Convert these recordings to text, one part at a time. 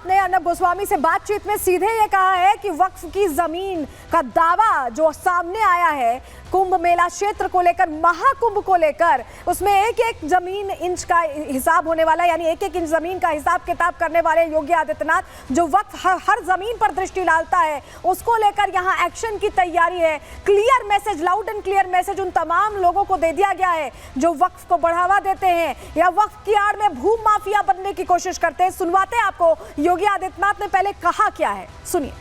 आदित्यनाथ ने अर्नब गोस्वामी से बातचीत में सीधे ये कहा है कि वक्फ की जमीन का दावा जो सामने आया है कुंभ मेला क्षेत्र को लेकर, महाकुंभ को लेकर, उसमें एक एक जमीन इंच का हिसाब होने वाला है, यानी एक एक इंच जमीन का हिसाब किताब करने वाले योगी आदित्यनाथ जो वक्फ हर जमीन पर दृष्टि डालता है उसको लेकर यहाँ एक्शन की तैयारी है। Clear message, loud and clear message उन तमाम लोगों को दे दिया गया है जो वक्फ को बढ़ावा देते हैं या वक्फ की आड़ में भू माफिया बनने की कोशिश करते हैं। सुनवाते हैं आपको योगी आदित्यनाथ ने पहले कहा क्या है, सुनिए।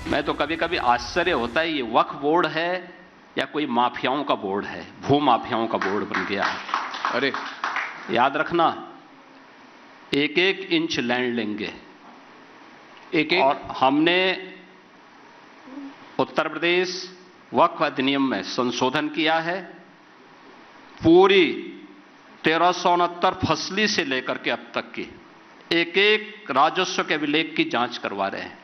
मैं तो कभी कभी आश्चर्य होता है, ये वक्फ बोर्ड है या कोई माफियाओं का बोर्ड है, भू माफियाओं का बोर्ड बन गया है। अरे याद रखना, एक एक इंच लैंड लेंगे, एक और हमने उत्तर प्रदेश वक्फ अधिनियम में संशोधन किया है। पूरी 1369 फसली से लेकर के अब तक की एक एक राजस्व के अभिलेख की जांच करवा रहे हैं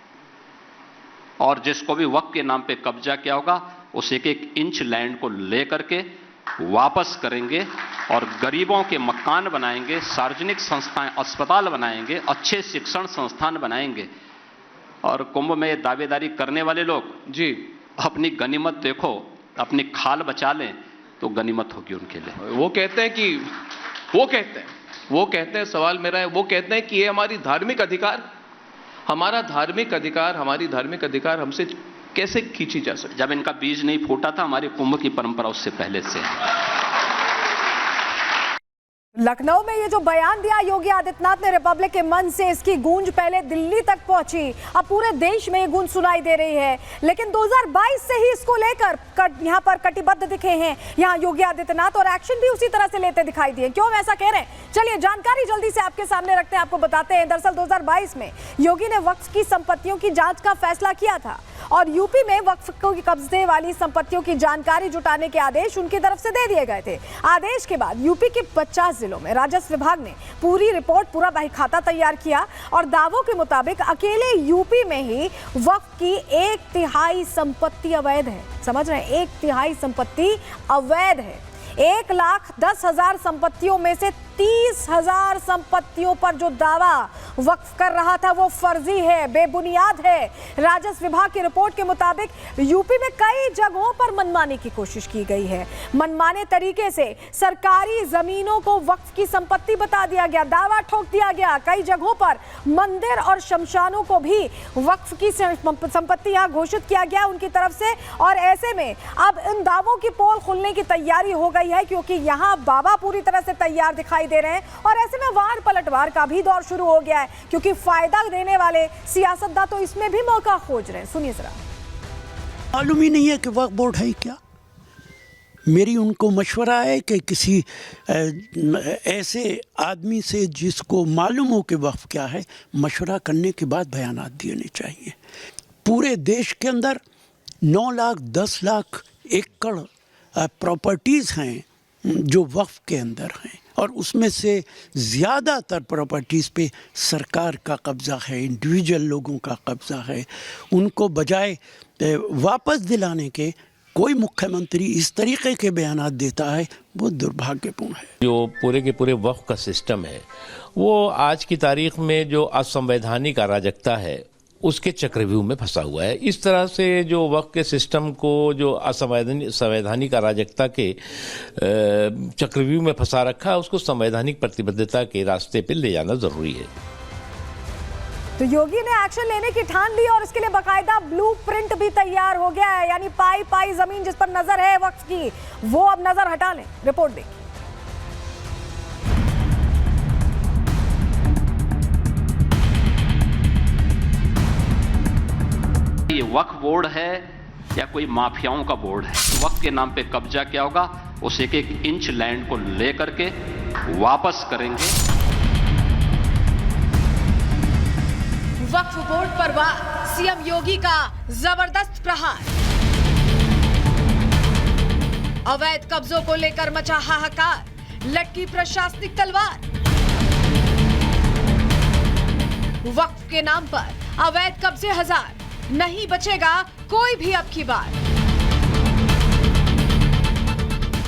और जिसको भी वक्फ के नाम पे कब्जा किया होगा उस एक एक इंच लैंड को लेकर के वापस करेंगे और गरीबों के मकान बनाएंगे, सार्वजनिक संस्थाएं, अस्पताल बनाएंगे, अच्छे शिक्षण संस्थान बनाएंगे। और कुंभ में दावेदारी करने वाले लोग जी अपनी गनीमत देखो, अपनी खाल बचा लें तो गनीमत होगी उनके लिए। वो कहते हैं सवाल मेरा है, वो कहते हैं कि ये हमारी धार्मिक अधिकार, हमारी धार्मिक अधिकार हमसे कैसे खींची जा सकती? जब इनका बीज नहीं फूटा था, हमारी कुंभ की परंपरा उससे पहले से। लखनऊ में ये जो बयान दिया योगी आदित्यनाथ ने रिपब्लिक के मंच से, इसकी गूंज पहले दिल्ली तक पहुंची, अब पूरे देश में ये गूंज सुनाई दे रही है। लेकिन 2022 से ही इसको लेकर यहाँ पर कटिबद्ध दिखे हैं यहाँ योगी आदित्यनाथ और एक्शन भी उसी तरह से लेते दिखाई दिए। क्यों ऐसा कह रहे हैं, चलिए जानकारी जल्दी से आपके सामने रखते हैं, आपको बताते हैं। दरअसल 2022 में योगी ने वक्फ की संपत्तियों की जांच का फैसला किया था और यूपी में वक्फ को कब्जे वाली संपत्तियों की जानकारी जुटाने के आदेश उनकी तरफ से दे दिए गए थे। आदेश के बाद यूपी के 50 जिलों में राजस्व विभाग ने पूरी रिपोर्ट, पूरा बहीखाता तैयार किया और दावों के मुताबिक अकेले यूपी में ही वक्फ की 1/3 संपत्ति अवैध है। समझ रहे हैं, 1/3 संपत्ति अवैध है। 1,10,000 संपत्तियों में से 30,000 संपत्तियों पर जो दावा वक्फ कर रहा था वो फर्जी है, बेबुनियाद है। राजस्व विभाग की रिपोर्ट के मुताबिक यूपी में कई जगहों पर मनमाने की कोशिश की गई है। मनमाने तरीके से सरकारी जमीनों को वक्फ की संपत्ति बता दिया गया, दावा ठोक दिया गया। कई जगहों पर मंदिर और शमशानों को भी वक्फ की संपत्ति यहाँ घोषित किया गया उनकी तरफ से। और ऐसे में अब इन दावों की पोल खुलने की तैयारी हो गई है क्योंकि यहाँ बाबा पूरी तरह से तैयार दिखाई दे रहे हैं और ऐसे में वार पलटवार का भी दौर शुरू हो गया है क्योंकि फायदा देने वाले सियासतदान तो इसमें भी मौका खोज रहे हैं। सुनिए जरा। मालूम ही नहीं है कि वक्फ बोर्ड है क्या। मेरी उनको मशवरा है कि किसी ऐसे आदमी से जिसको मालूम हो कि वक्फ क्या है, मशवरा करने के बाद बयानात देने चाहिए। पूरे देश के अंदर 9 लाख 10 लाख एकड़ प्रॉपर्टीज़ हैं जो वक्फ के अंदर हैं और उसमें से ज़्यादातर प्रॉपर्टीज़ पे सरकार का कब्ज़ा है, इंडिविजुअल लोगों का कब्ज़ा है। उनको बजाय वापस दिलाने के कोई मुख्यमंत्री इस तरीके के बयानात देता है, वो दुर्भाग्यपूर्ण है। जो पूरे के पूरे वक्फ का सिस्टम है वो आज की तारीख में जो असंवैधानिक अराजकता है उसके चक्रव्यूह में फंसा हुआ है। इस तरह से जो वक्फ के सिस्टम को जो असंवैधानिक अराजकता के चक्रव्यूह में फंसा रखा है, उसको संवैधानिक प्रतिबद्धता के रास्ते पे ले जाना जरूरी है। तो योगी ने एक्शन लेने की ठान ली और इसके लिए बकायदा ब्लूप्रिंट भी तैयार हो गया है, यानी पाई पाई जमीन जिस पर नजर है वक्फ की, वो अब नजर हटा लें। रिपोर्ट देखिए। ये वक्फ बोर्ड है या कोई माफियाओं का बोर्ड है। वक्फ के नाम पे कब्जा किया होगा उस एक एक इंच लैंड को लेकर के वापस करेंगे। वक्फ बोर्ड पर सीएम योगी का जबरदस्त प्रहार। अवैध कब्जों को लेकर मचा हाहाकार, लटकी प्रशासनिक तलवार। वक्फ के नाम पर अवैध कब्जे 1000, नहीं बचेगा कोई भी अब की बार।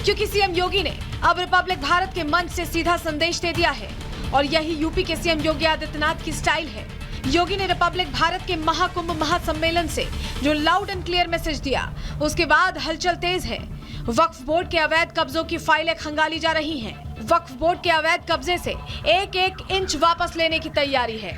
क्योंकि सीएम योगी ने अब रिपब्लिक भारत के मंच से सीधा संदेश दे दिया है, और यही यूपी के सीएम योगी आदित्यनाथ की स्टाइल है। योगी ने रिपब्लिक भारत के महाकुंभ महासम्मेलन से जो लाउड एंड क्लियर मैसेज दिया, उसके बाद हलचल तेज है। वक्फ बोर्ड के अवैध कब्जों की फाइलें खंगाली जा रही हैं। वक्फ बोर्ड के अवैध कब्जे से एक एक इंच वापस लेने की तैयारी है।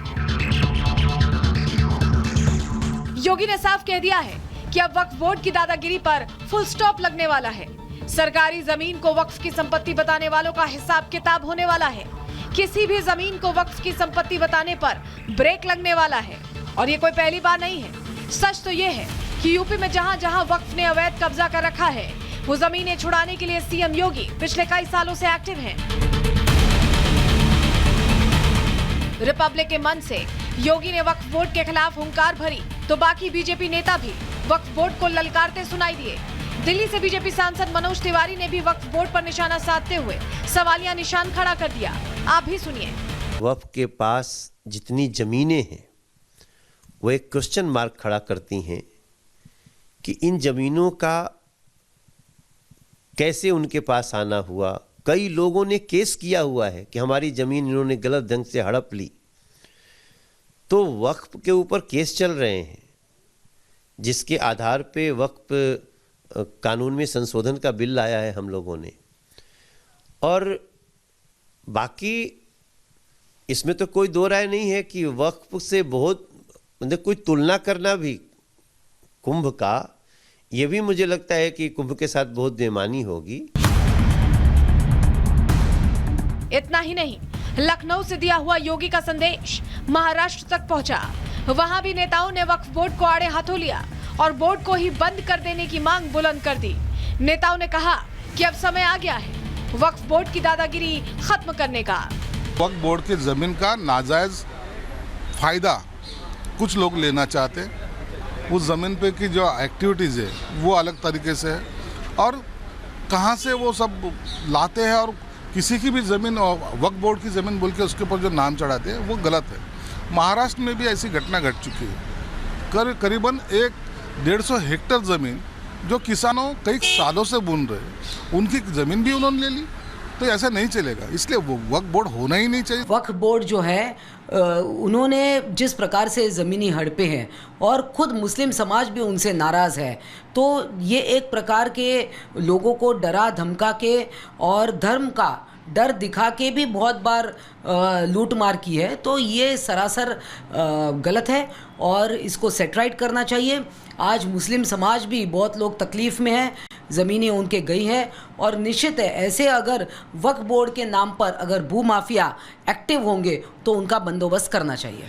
योगी ने साफ कह दिया है कि अब वक्फ बोर्ड की दादागिरी पर फुल स्टॉप लगने वाला है। सरकारी जमीन को वक्फ की संपत्ति बताने वालों का हिसाब किताब होने वाला है। किसी भी जमीन को वक्फ की संपत्ति बताने पर ब्रेक लगने वाला है। और ये कोई पहली बार नहीं है। सच तो ये है कि यूपी में जहां जहां वक्फ ने अवैध कब्जा कर रखा है, वो जमीनें छुड़ाने के लिए सीएम योगी पिछले कई सालों से एक्टिव हैं। रिपब्लिक के मंच से योगी ने वक्फ बोर्ड के खिलाफ हुंकार भरी, तो बाकी बीजेपी नेता भी वक्फ बोर्ड को ललकारते सुनाई दिए। दिल्ली से बीजेपी सांसद मनोज तिवारी ने भी वक्फ बोर्ड पर निशाना साधते हुए सवालिया निशान खड़ा कर दिया। आप भी सुनिए। वक्फ के पास जितनी जमीनें हैं वो एक क्वेश्चन मार्क खड़ा करती हैं कि इन जमीनों का कैसे उनके पास आना हुआ। कई लोगों ने केस किया हुआ है कि हमारी ज़मीन इन्होंने गलत ढंग से हड़प ली, तो वक्फ के ऊपर केस चल रहे हैं, जिसके आधार पे वक्फ कानून में संशोधन का बिल लाया है हम लोगों ने। और बाकी इसमें तो कोई दो राय नहीं है कि वक्फ से बहुत मतलब कोई तुलना करना भी कुंभ का, ये भी मुझे लगता है कि कुंभ के साथ बहुत बेईमानी होगी। इतना ही नहीं, लखनऊ से दिया हुआ योगी का संदेश महाराष्ट्र तक पहुंचा। वहां भी नेताओं ने वक्फ बोर्ड को आड़े हाथों लिया और बोर्ड को ही बंद कर देने की मांग बुलंद कर दी। नेताओं ने कहा कि अब समय आ गया है वक्फ बोर्ड की दादागिरी खत्म करने का। वक्फ बोर्ड की जमीन का नाजायज फायदा कुछ लोग लेना चाहते हैं। उस ज़मीन पे की जो एक्टिविटीज़ है वो अलग तरीके से है, और कहाँ से वो सब लाते हैं, और किसी की भी ज़मीन वक्फ बोर्ड की ज़मीन बोल के उसके ऊपर जो नाम चढ़ाते हैं वो गलत है। महाराष्ट्र में भी ऐसी घटना घट चुकी है। करीबन 150 हेक्टेयर ज़मीन जो किसानों कई सालों से बुन रहे हैं, उनकी ज़मीन भी उन्होंने ले ली। तो ऐसा नहीं चलेगा, इसलिए वो वक्फ बोर्ड होना ही नहीं चाहिए। वक्फ बोर्ड जो है उन्होंने जिस प्रकार से ज़मीनी हड़पे हैं और ख़ुद मुस्लिम समाज भी उनसे नाराज़ है, तो ये एक प्रकार के लोगों को डरा धमका के और धर्म का डर दिखा के भी बहुत बार लूट मार की है। तो ये सरासर गलत है और इसको सेटराइट करना चाहिए। आज मुस्लिम समाज भी बहुत लोग तकलीफ़ में है, ज़मीनें उनके गई हैं, और निश्चित है ऐसे अगर वक्फ बोर्ड के नाम पर अगर भू माफिया एक्टिव होंगे तो उनका बंदोबस्त करना चाहिए।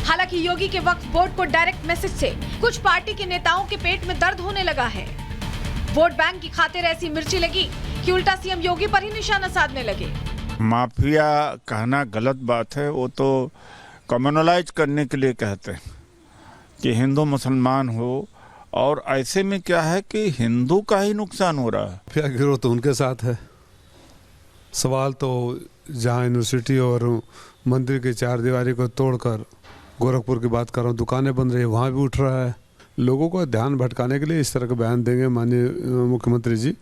हालांकि योगी के वक्फ बोर्ड को डायरेक्ट मैसेज से कुछ पार्टी के नेताओं के पेट में दर्द होने लगा है। वोट बैंक की खातिर ऐसी मिर्ची लगी कि उल्टा सीएम योगी पर ही निशाना साधने लगे। माफिया कहना गलत बात है, वो तो कम्युनलाइज करने के लिए कहते हैं कि हिंदू मुसलमान हो, और ऐसे में क्या है कि हिंदू का ही नुकसान हो रहा है। माफिया गिरोह तो उनके साथ है। सवाल तो जहाँ यूनिवर्सिटी और मंदिर की चार दीवारी को तोड़कर गोरखपुर की बात कर रहा हूँ, दुकानें बन रही है, वहाँ भी उठ रहा है। लोगों को ध्यान भटकाने के लिए इस तरह का बयान देंगे माननीय मुख्यमंत्री जी।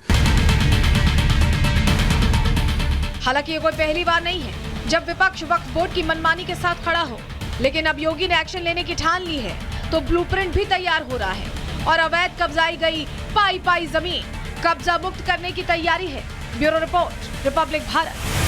हालांकि ये कोई पहली बार नहीं है जब विपक्ष वक्फ बोर्ड की मनमानी के साथ खड़ा हो, लेकिन अब योगी ने एक्शन लेने की ठान ली है, तो ब्लूप्रिंट भी तैयार हो रहा है और अवैध कब्जाई गई पाई पाई जमीन कब्जा मुक्त करने की तैयारी है। Bureau report, Republic Bharat.